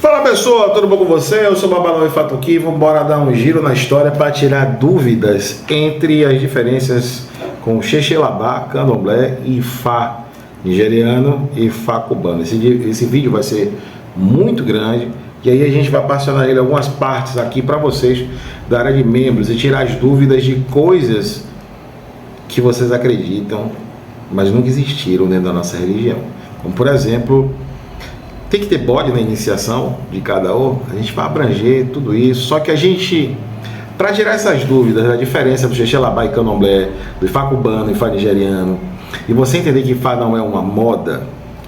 Fala pessoal, tudo bom com você? Eu sou o Babalão e Fato aqui. Vamos embora dar um giro na história para tirar dúvidas entre as diferenças com Xexelabá, Candomblé, Ifá nigeriano e Ifá cubano. Esse vídeo vai ser muito grande e aí a gente vai passar nele algumas partes aqui para vocês da área de membros e tirar as dúvidas de coisas que vocês acreditam, mas nunca existiram dentro da nossa religião. Como por exemplo, tem que ter bode na iniciação de cada um. A gente vai abranger tudo isso. Só que a gente, para tirar essas dúvidas da diferença do Xexelabá e Candomblé, do Ifá cubano e Ifá nigeriano, e você entender que Ifá não é uma moda,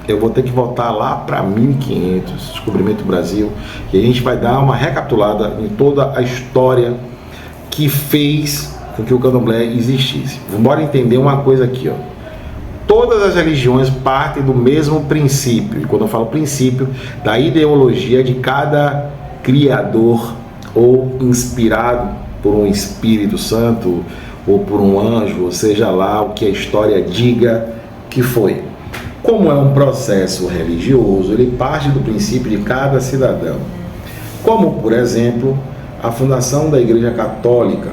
eu vou ter que voltar lá para 1500, Descobrimento do Brasil, e a gente vai dar uma recapitulada em toda a história que fez com que o Candomblé existisse. Vamos entender uma coisa aqui, ó. Todas as religiões partem do mesmo princípio, e quando eu falo princípio, da ideologia de cada criador ou inspirado por um Espírito Santo ou por um anjo, ou seja lá o que a história diga que foi. Como é um processo religioso, ele parte do princípio de cada cidadão. Como, por exemplo, a fundação da Igreja Católica.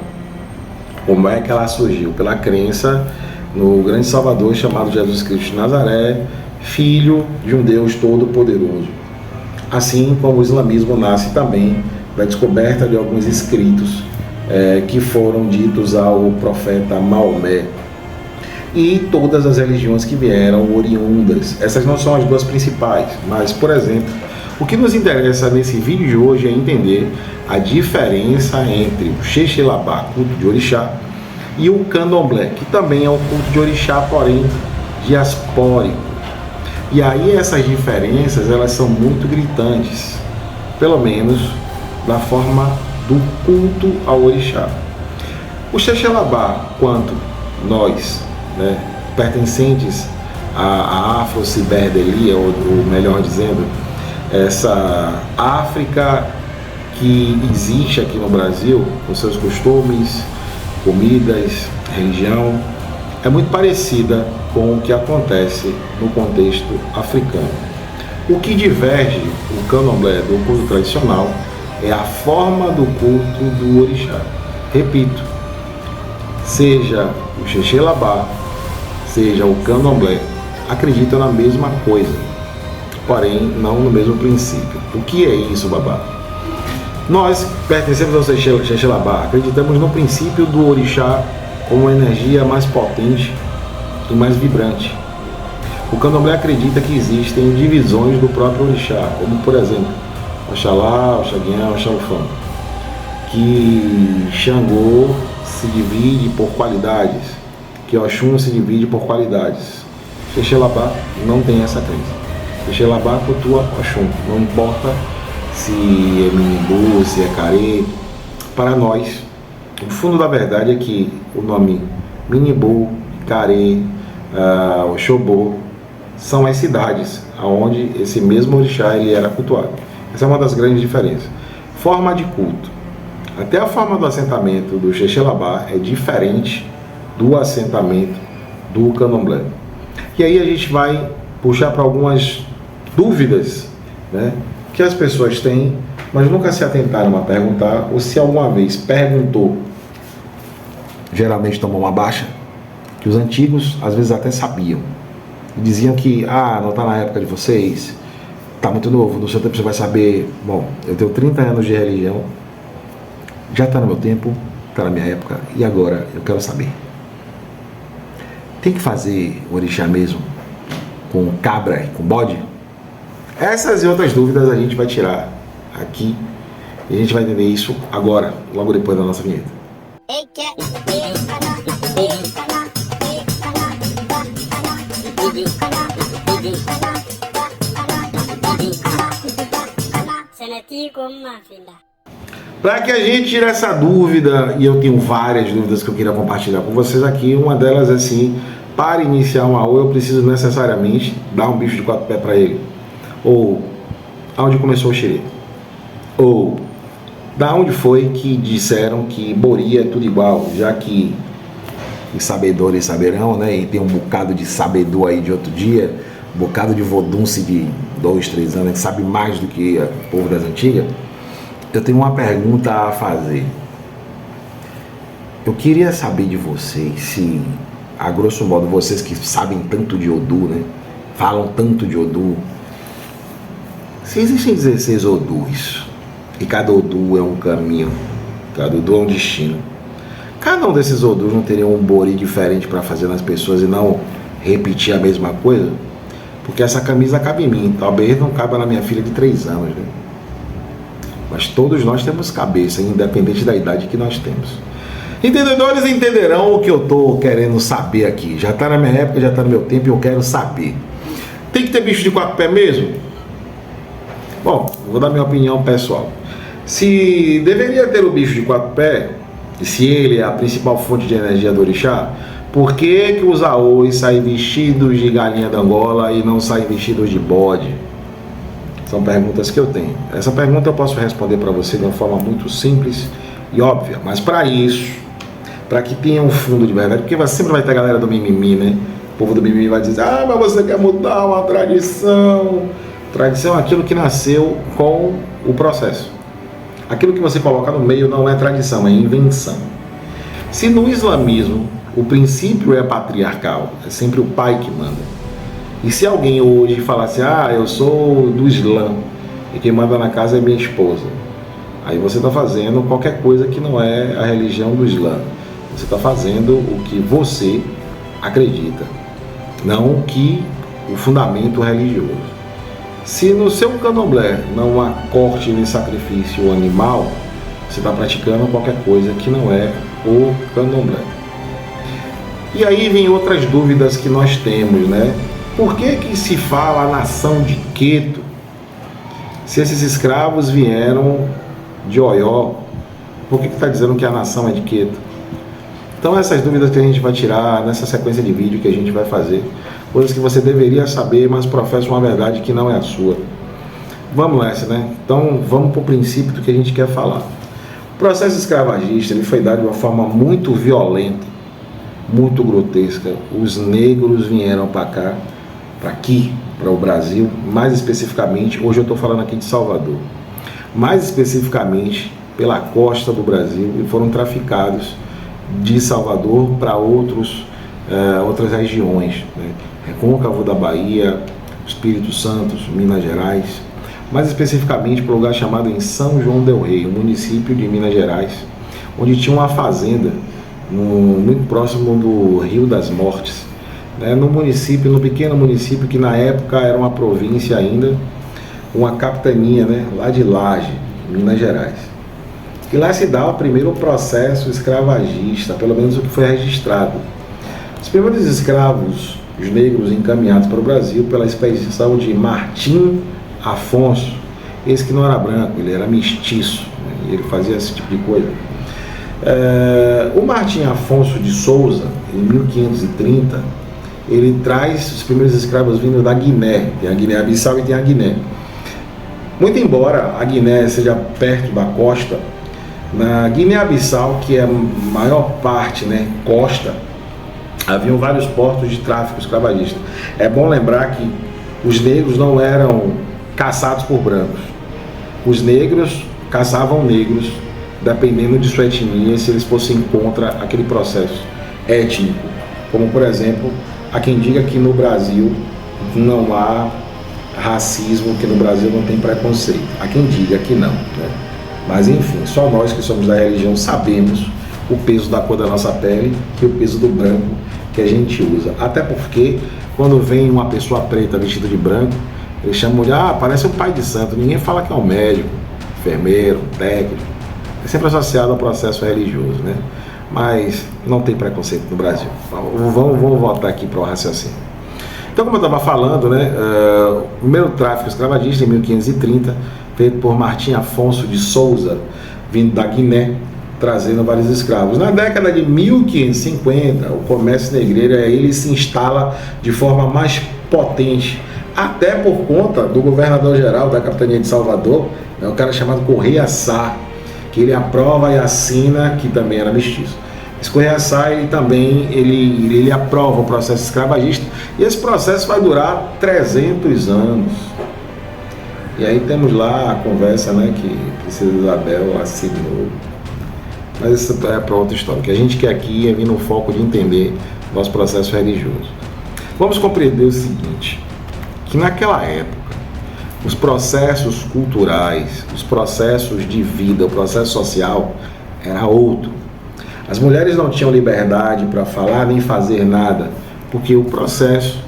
Como é que ela surgiu? Pela crença no grande Salvador chamado Jesus Cristo de Nazaré, filho de um Deus todo-poderoso. Assim como o islamismo nasce também da descoberta de alguns escritos que foram ditos ao profeta Maomé. E todas as religiões que vieram oriundas. Essas não são as duas principais, mas, por exemplo, o que nos interessa nesse vídeo de hoje é entender a diferença entre o Xexelabá, culto de orixá, e o Candomblé, que também é um culto de orixá, porém diaspórico. E aí essas diferenças, elas são muito gritantes, pelo menos da forma do culto ao orixá. O Xexelabá, quanto nós, pertencentes à Afro-Ciberdelia, ou melhor dizendo, essa África que existe aqui no Brasil, com seus costumes, comidas, religião, é muito parecida com o que acontece no contexto africano. O que diverge o Candomblé do culto tradicional é a forma do culto do orixá. Repito, seja o Xexelabá, seja o Candomblé, acreditam na mesma coisa, porém não no mesmo princípio. O que é isso, babá? Nós pertencemos ao Xexelabá, acreditamos no princípio do orixá como uma energia mais potente e mais vibrante. O Candomblé acredita que existem divisões do próprio orixá, como por exemplo, Oxalá, Oxaguian, Oxalufã, que Xangô se divide por qualidades, que Oxum se divide por qualidades. Xexelabá não tem essa crença. Xexelabá cultua Oxum, não importa se é Minibu, se é Carê. Para nós, o fundo da verdade é que o nome Minibu, Carê, Oxobô são as cidades onde esse mesmo orixá ele era cultuado. Essa é uma das grandes diferenças. Forma de culto. Até a forma do assentamento do Xexelabá é diferente do assentamento do Candomblé. E aí a gente vai puxar para algumas dúvidas, que as pessoas têm, mas nunca se atentaram a perguntar, ou se alguma vez perguntou, geralmente tomou uma baixa, que os antigos às vezes até sabiam. Diziam que, não está na época de vocês, está muito novo, no seu tempo você vai saber. Bom, eu tenho 30 anos de religião, já está no meu tempo, está na minha época, e agora eu quero saber. Tem que fazer o orixá mesmo com cabra e com bode? Essas e outras dúvidas a gente vai tirar aqui e a gente vai entender isso agora, logo depois da nossa vinheta. Para que a gente tire essa dúvida, e eu tenho várias dúvidas que eu queria compartilhar com vocês aqui, uma delas é assim, para iniciar um AU eu preciso necessariamente dar um bicho de 4 pés para ele. Ou, aonde começou o xerê? Ou, da onde foi que disseram que Bori é tudo igual, já que sabedores saberão, e tem um bocado de sabedor aí de outro dia, um bocado de vodunce de 2, 3 anos, que sabe mais do que o povo das antigas, eu tenho uma pergunta a fazer. Eu queria saber de vocês se, a grosso modo, vocês que sabem tanto de Odu, né? Falam tanto de Odu, se existem 16 Odus, e cada Odu é um caminho, cada Odu é um destino, cada um desses Odus não teria um bori diferente para fazer nas pessoas e não repetir a mesma coisa? Porque essa camisa cabe em mim, talvez não caiba na minha filha de 3 anos, né? Mas todos nós temos cabeça, independente da idade que nós temos. Entendedores entenderão o que eu estou querendo saber aqui. Já está na minha época, já está no meu tempo e eu quero saber. Tem que ter bicho de 4 pés mesmo? Bom, vou dar minha opinião pessoal. Se deveria ter o bicho de 4 pés, e se ele é a principal fonte de energia do orixá, por que os aôis saem vestidos de galinha da Angola e não saem vestidos de bode? São perguntas que eu tenho. Essa pergunta eu posso responder para você de uma forma muito simples e óbvia, mas para isso, para que tenha um fundo de verdade, porque sempre vai ter a galera do mimimi, né? O povo do mimimi vai dizer, ah, mas você quer mudar uma tradição. Tradição é aquilo que nasceu com o processo. Aquilo que você coloca no meio não é tradição, é invenção. Se no islamismo o princípio é patriarcal, é sempre o pai que manda. E se alguém hoje falasse, ah, eu sou do Islã e quem manda na casa é minha esposa, aí você está fazendo qualquer coisa que não é a religião do Islã. Você está fazendo o que você acredita, não o que o fundamento religioso. Se no seu candomblé não há corte nem sacrifício animal, você está praticando qualquer coisa que não é o candomblé. E aí vem outras dúvidas que nós temos, né? Por que se fala a nação de Queto, se esses escravos vieram de Oió? Por que está dizendo que a nação é de Queto? Então essas dúvidas que a gente vai tirar nessa sequência de vídeo que a gente vai fazer, coisas que você deveria saber, mas professa uma verdade que não é a sua. Vamos nessa, né? Então vamos para o princípio do que a gente quer falar. O processo escravagista ele foi dado de uma forma muito violenta, muito grotesca. Os negros vieram para cá, para o Brasil, mais especificamente, hoje eu estou falando aqui de Salvador, mais especificamente pela costa do Brasil, e foram traficados de Salvador para outras regiões, né? Recôncavo da Bahia, Espírito Santo, Minas Gerais, mais especificamente para um lugar chamado em São João del Rei, um município de Minas Gerais, onde tinha uma fazenda muito próximo do Rio das Mortes, né? No pequeno município que na época era uma província ainda, uma capitania, né? Lá de Laje, Minas Gerais. E lá se dá o primeiro processo escravagista, pelo menos o que foi registrado. Os primeiros escravos, os negros encaminhados para o Brasil pela expedição de Martim Afonso, esse que não era branco, ele era mestiço, né? Ele fazia esse tipo de coisa. O Martim Afonso de Souza, em 1530, ele traz os primeiros escravos vindo da Guiné, tem a Guiné-Bissau e tem a Guiné. Muito embora a Guiné seja perto da costa, na Guiné-Bissau, que é a maior parte, né, costa, haviam vários portos de tráfico escravagista. É bom lembrar que os negros não eram caçados por brancos. Os negros caçavam negros, dependendo de sua etnia, se eles fossem contra aquele processo étnico. Como, por exemplo, há quem diga que no Brasil não há racismo, que no Brasil não tem preconceito. Há quem diga que não, né? Mas enfim, só nós que somos da religião sabemos o peso da cor da nossa pele e o peso do branco que a gente usa. Até porque, quando vem uma pessoa preta vestida de branco, eles chamam de, parece um pai de santo. Ninguém fala que é um médico, enfermeiro, técnico. É sempre associado ao processo religioso, né? Mas não tem preconceito no Brasil. Vamos voltar aqui para o raciocínio. Então, como eu estava falando, né, o primeiro tráfico escravagista, em 1530, feito por Martim Afonso de Souza, vindo da Guiné, trazendo vários escravos. Na década de 1550, o comércio negreiro ele se instala de forma mais potente, até por conta do governador-geral da capitania de Salvador, um cara chamado Correia Sá, que ele aprova e assina, que também era mestiço. Escorreaçar, ele também ele aprova o processo escravagista, e esse processo vai durar 300 anos. E aí temos lá a conversa, né, que Princesa Isabel assinou. Mas isso é para outra história. O que a gente quer aqui é vir no foco de entender nosso processo religioso. Vamos compreender o seguinte, que naquela época, os processos culturais, os processos de vida, o processo social era outro. As mulheres não tinham liberdade para falar nem fazer nada, porque o processo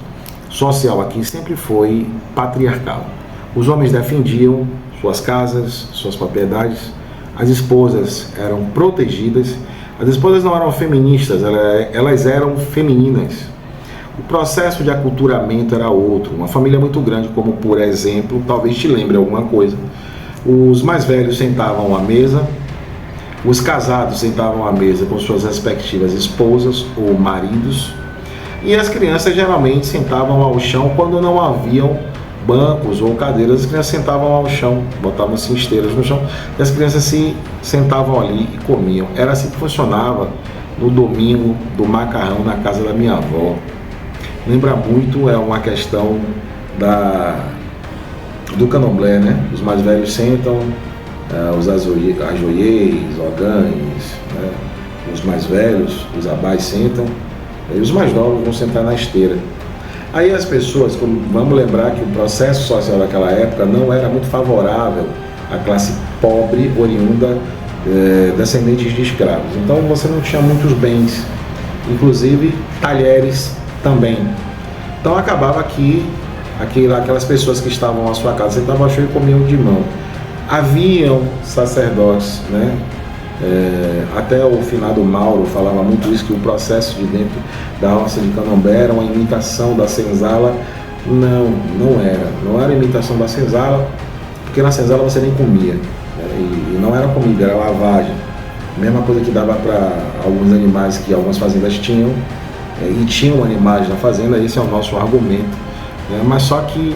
social aqui sempre foi patriarcal. Os homens defendiam suas casas, suas propriedades, as esposas eram protegidas, as esposas não eram feministas, elas eram femininas. O processo de aculturamento era outro. Uma família muito grande, como por exemplo, talvez te lembre alguma coisa, os mais velhos sentavam à mesa, os casados sentavam à mesa com suas respectivas esposas ou maridos, e as crianças geralmente sentavam ao chão quando não haviam bancos ou cadeiras. As crianças sentavam ao chão, botavam-se esteiras no chão, e as crianças se sentavam ali e comiam. Era assim que funcionava no domingo do macarrão na casa da minha avó. Lembra muito, é uma questão do candomblé, né? Os mais velhos sentam, os ajoiês, ogães, né? Os mais velhos, os abás sentam, e os mais novos vão sentar na esteira. Aí as pessoas, vamos lembrar que o processo social daquela época não era muito favorável à classe pobre oriunda descendentes de escravos. Então você não tinha muitos bens, inclusive talheres também. Então acabava que aquelas pessoas que estavam à sua casa sentavam ao chão e comiam de mão. Haviam sacerdotes, né? Até o finado Mauro falava muito isso, que o processo de dentro da roça de Candomblé era uma imitação da senzala. Não era imitação da senzala, porque na senzala você nem comia, e não era comida, era lavagem. Mesma coisa que dava para alguns animais que algumas fazendas tinham, e tinham animais na fazenda. Esse é o nosso argumento, né? Mas só que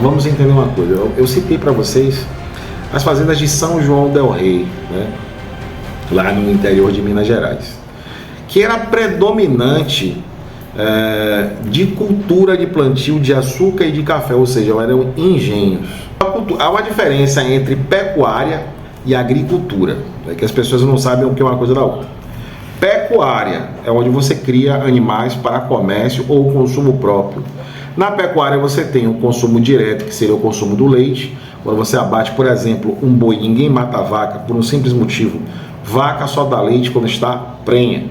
vamos entender uma coisa, eu citei para vocês as fazendas de São João del Rei, né? Lá no interior de Minas Gerais, que era predominante de cultura de plantio de açúcar e de café, ou seja, eram engenhos. Há uma diferença entre pecuária e agricultura, né, que as pessoas não sabem o que é uma coisa da outra. Pecuária é onde você cria animais para comércio ou consumo próprio. Na pecuária você tem o consumo direto, que seria o consumo do leite. Quando você abate, por exemplo, um boi, ninguém mata a vaca por um simples motivo. Vaca só dá leite quando está prenha.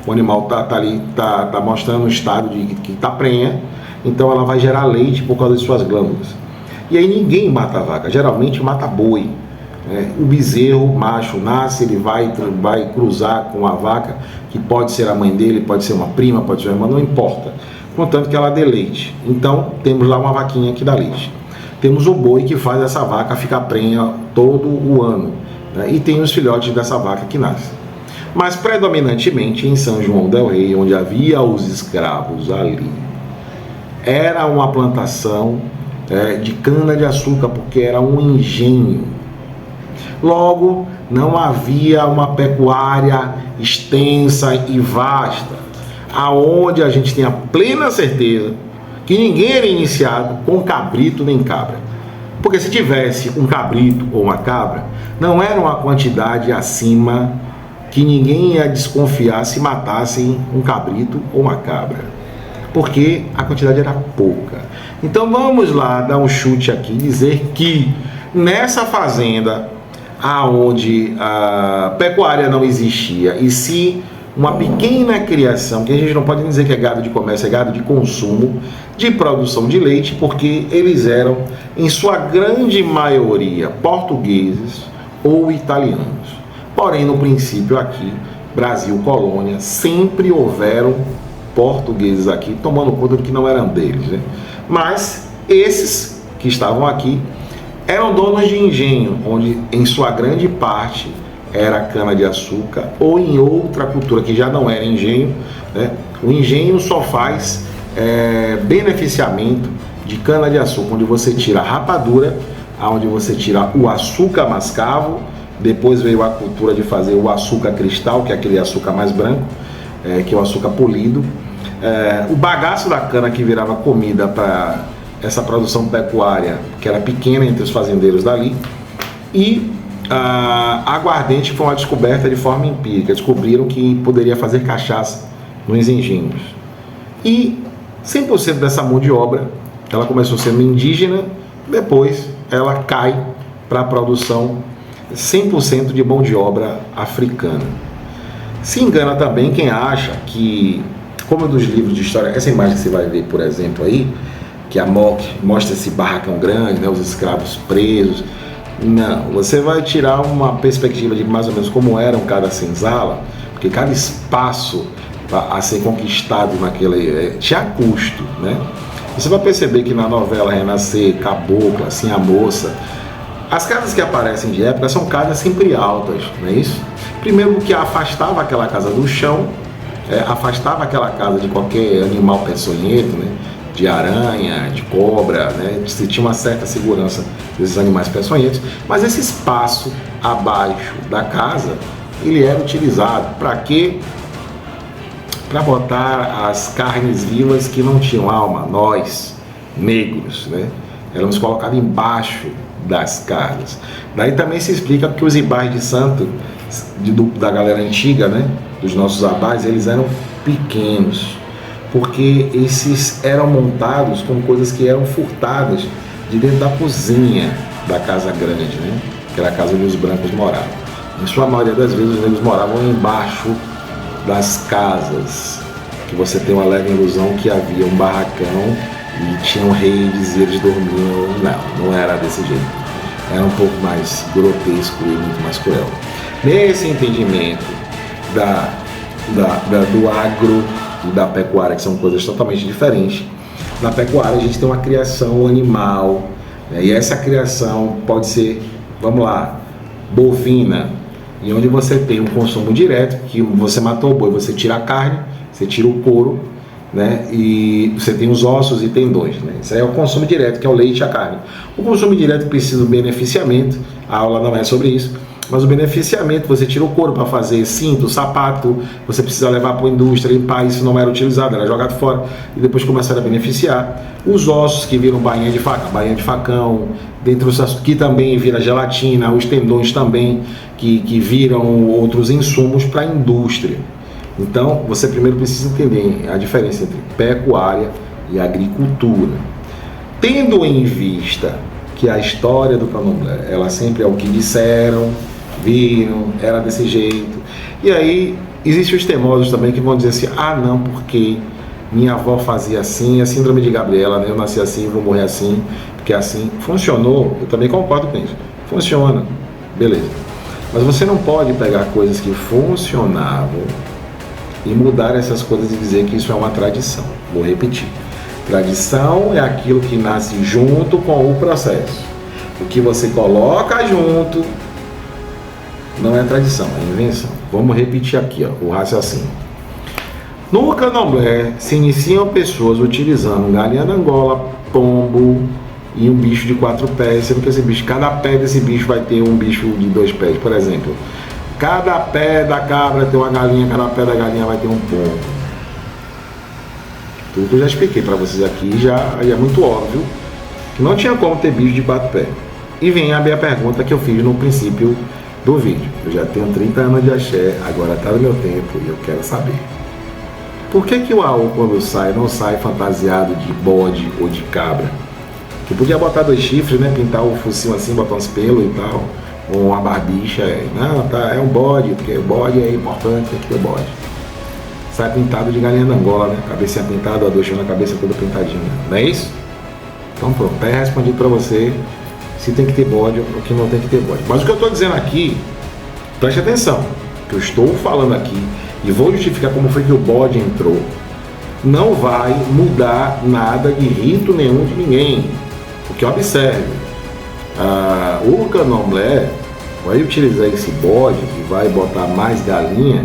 O animal está mostrando o estado de que está prenha, então ela vai gerar leite por causa de suas glândulas. E aí ninguém mata a vaca, geralmente mata boi. O bezerro macho nasce, ele vai cruzar com a vaca, que pode ser a mãe dele, pode ser uma prima, pode ser uma irmã, não importa, contanto que ela dê leite. Então temos lá uma vaquinha que dá leite. Temos o boi que faz essa vaca ficar prenha todo o ano, né? E tem os filhotes dessa vaca que nascem. Mas predominantemente em São João del Rei, onde havia os escravos ali, era uma plantação de cana-de-açúcar, porque era um engenho. Logo, não havia uma pecuária extensa e vasta, aonde a gente tem a plena certeza que ninguém era iniciado com cabrito nem cabra. Porque se tivesse um cabrito ou uma cabra, não era uma quantidade acima que ninguém ia desconfiar se matassem um cabrito ou uma cabra, porque a quantidade era pouca. Então vamos lá dar um chute aqui e dizer que nessa fazenda, aonde a pecuária não existia, e sim uma pequena criação, que a gente não pode dizer que é gado de comércio, é gado de consumo, de produção de leite, porque eles eram, em sua grande maioria, portugueses ou italianos. Porém, no princípio aqui, Brasil, colônia, sempre houveram portugueses aqui, tomando conta do que não eram deles, né? Mas esses que estavam aqui eram donos de engenho, onde em sua grande parte era cana-de-açúcar, ou em outra cultura que já não era engenho, né? O engenho só faz beneficiamento de cana-de-açúcar, onde você tira a rapadura, onde você tira o açúcar mascavo Depois veio a cultura de fazer o açúcar cristal, que é aquele açúcar mais branco, que é o açúcar polido. O bagaço da cana que virava comida para essa produção pecuária, que era pequena entre os fazendeiros dali. E a aguardente foi uma descoberta de forma empírica. Descobriram que poderia fazer cachaça nos engenhos. E 100% dessa mão de obra, ela começou sendo indígena, depois ela cai para a produção 100% de mão de obra africana. Se engana também quem acha que, como dos livros de história, essa imagem que você vai ver, por exemplo, aí, que a MOC mostra esse barracão grande, né, os escravos presos. Não, você vai tirar uma perspectiva de mais ou menos como eram cada senzala, porque cada espaço a ser conquistado naquele tinha custo, né? Você vai perceber que na novela Renascer, Cabocla, Assim a Moça, as casas que aparecem de época são casas sempre altas, não é isso? Primeiro porque afastava aquela casa do chão, afastava aquela casa de qualquer animal peçonhento, né? De aranha, de cobra, né? Se tinha uma certa segurança desses animais peçonhentos, mas esse espaço abaixo da casa, ele era utilizado para quê? Para botar as carnes vivas que não tinham alma, nós, negros, né? Éramos colocados embaixo das casas. Daí também se explica que os ibais de santo, da galera antiga, né? Dos nossos abades, eles eram pequenos, porque esses eram montados com coisas que eram furtadas de dentro da cozinha da casa grande, né? Que era a casa onde os brancos moravam. Em sua maioria das vezes os negros moravam embaixo das casas, que você tem uma leve ilusão que havia um barracão e tinham redes e eles dormiam. Não era desse jeito. Era um pouco mais grotesco e muito mais cruel. Nesse entendimento do agro e da pecuária, que são coisas totalmente diferentes, na pecuária a gente tem uma criação animal, né? E essa criação pode ser, vamos lá, bovina, e onde você tem um consumo direto, que você matou o boi, você tira a carne, você tira o couro, né? E você tem os ossos e tendões, né? Isso aí é o consumo direto, que é o leite e a carne. O consumo direto precisa do beneficiamento, a aula não é sobre isso, mas o beneficiamento, você tira o couro para fazer cinto, sapato, você precisa levar para a indústria, limpar, isso não era utilizado, era jogado fora, e depois começaram a beneficiar. Os ossos que viram bainha de faca, bainha de facão, dentro dos, que também vira gelatina, os tendões também, que viram outros insumos para a indústria. Então, você primeiro precisa entender a diferença entre pecuária e agricultura. Tendo em vista que a história do candomblé, ela sempre é o que disseram, viram, era desse jeito. E aí, existem os teimosos também que vão dizer assim, não, porque minha avó fazia assim, a síndrome de Gabriela, né? Eu nasci assim, vou morrer assim, porque assim funcionou. Eu também concordo com isso. Funciona, beleza. Mas você não pode pegar coisas que funcionavam e mudar essas coisas e dizer que isso é uma tradição. Vou repetir. Tradição é aquilo que nasce junto com o processo. O que você coloca junto não é tradição, é invenção. Vamos repetir aqui, o raciocínio. No candomblé se iniciam pessoas utilizando galinha da Angola, pombo e um bicho de 4 pés, sendo que esse bicho, cada pé desse bicho vai ter um bicho de 2 pés, por exemplo. Cada pé da cabra tem uma galinha, cada pé da galinha vai ter um pombo. Tudo que eu já expliquei para vocês aqui já é muito óbvio que não tinha como ter bicho de 4 pés. E vem a minha pergunta que eu fiz no princípio do vídeo. Eu já tenho 30 anos de axé, agora está no meu tempo e eu quero saber. Por que o AU, quando sai, não sai fantasiado de bode ou de cabra? Que podia botar 2 chifres, né? Pintar o focinho assim, botar uns pelos e tal, ou uma barbicha. Não, tá, é um bode, porque o bode é importante, tem que ter bode. Sai pintado de galinha da Angola, né? Cabecinha pintada, adoçando a cabeça toda pintadinha. Não é isso? Então pronto, tá respondido para você se tem que ter bode ou que não tem que ter bode. Mas o que eu estou dizendo aqui, preste atenção, que eu estou falando aqui e vou justificar como foi que o bode entrou, não vai mudar nada de rito nenhum de ninguém. Porque observe, o candomblé vai utilizar esse bode e vai botar mais galinha,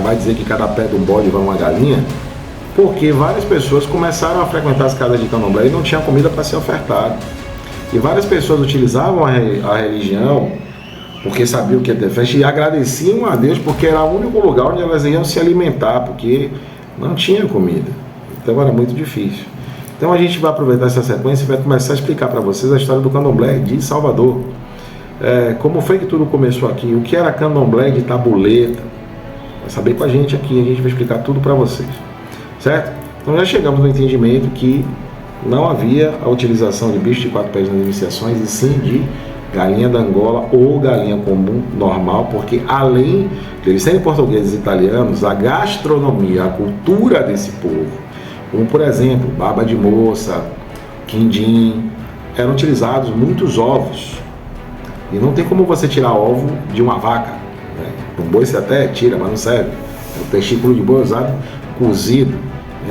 vai dizer que cada pé do bode vai uma galinha, porque várias pessoas começaram a frequentar as casas de candomblé e não tinha comida para ser ofertada. E várias pessoas utilizavam a religião porque sabiam que ia ter festa, e agradeciam a Deus porque era o único lugar onde elas iam se alimentar, porque não tinha comida. Então era muito difícil. Então a gente vai aproveitar essa sequência e vai começar a explicar para vocês a história do Candomblé de Salvador. Como foi que tudo começou aqui, o que era Candomblé de Tabuleta. Vai saber com a gente aqui, a gente vai explicar tudo para vocês, certo? Então já chegamos no entendimento que não havia a utilização de bicho de 4 pés nas iniciações, e sim de galinha da Angola ou galinha comum, normal, porque além de eles serem portugueses e italianos, a gastronomia, a cultura desse povo, como por exemplo, baba de moça, quindim, eram utilizados muitos ovos. E não tem como você tirar ovo de uma vaca, né? Um boi você até tira, mas não serve. O testículo de boi usado cozido,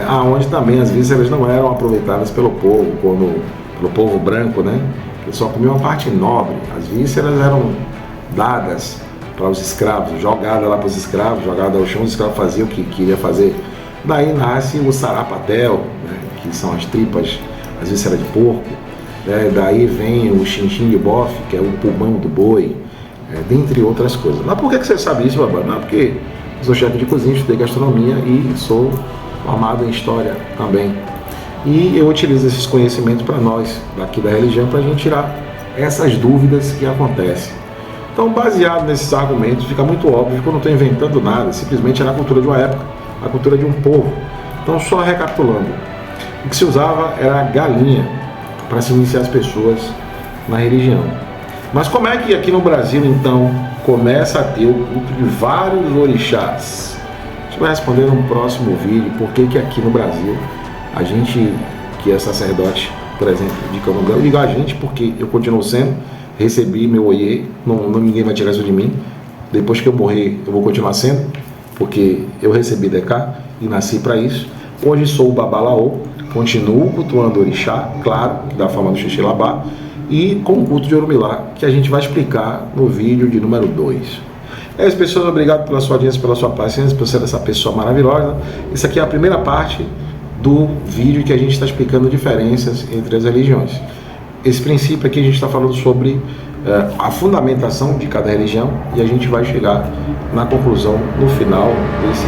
aonde também as vísceras não eram aproveitadas pelo povo, pelo povo branco, né? Que só comia uma parte nobre. As vísceras eram dadas para os escravos, jogadas lá para os escravos, jogadas ao chão, os escravos faziam o que queria fazer. Daí nasce o sarapatel, né? Que são as tripas, as vísceras de porco. Daí vem o chinchim de bofe, que é o pulmão do boi, dentre outras coisas. Mas por que você sabe isso, Babá? Não, porque eu sou chefe de cozinha, estudei gastronomia e sou formado em história também. E eu utilizo esses conhecimentos para nós, daqui da religião, para a gente tirar essas dúvidas que acontecem. Então, baseado nesses argumentos, fica muito óbvio que eu não estou inventando nada, simplesmente era a cultura de uma época, a cultura de um povo. Então, só recapitulando, o que se usava era a galinha para se iniciar as pessoas na religião. Mas como é que aqui no Brasil, então, começa a ter o culto de vários orixás? A gente vai responder no próximo vídeo por que aqui no Brasil, a gente que é sacerdote, por exemplo, de Candomblé, eu digo a gente porque eu continuo sendo, recebi meu oiê, ninguém vai tirar isso de mim. Depois que eu morrer, eu vou continuar sendo, porque eu recebi DK e nasci para isso. Hoje sou o Babalaô, continuo cultuando orixá, claro, da forma do Xixilabá, e com o culto de Orumilá, que a gente vai explicar no vídeo de número 2. É isso, pessoas, obrigado pela sua audiência, pela sua paciência, por ser essa pessoa maravilhosa. Isso aqui é a primeira parte do vídeo que a gente está explicando diferenças entre as religiões. Esse princípio aqui a gente está falando sobre a fundamentação de cada religião, e a gente vai chegar na conclusão no final desse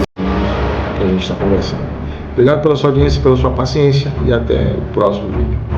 que a gente está conversando. Obrigado pela sua audiência, pela sua paciência, e até o próximo vídeo.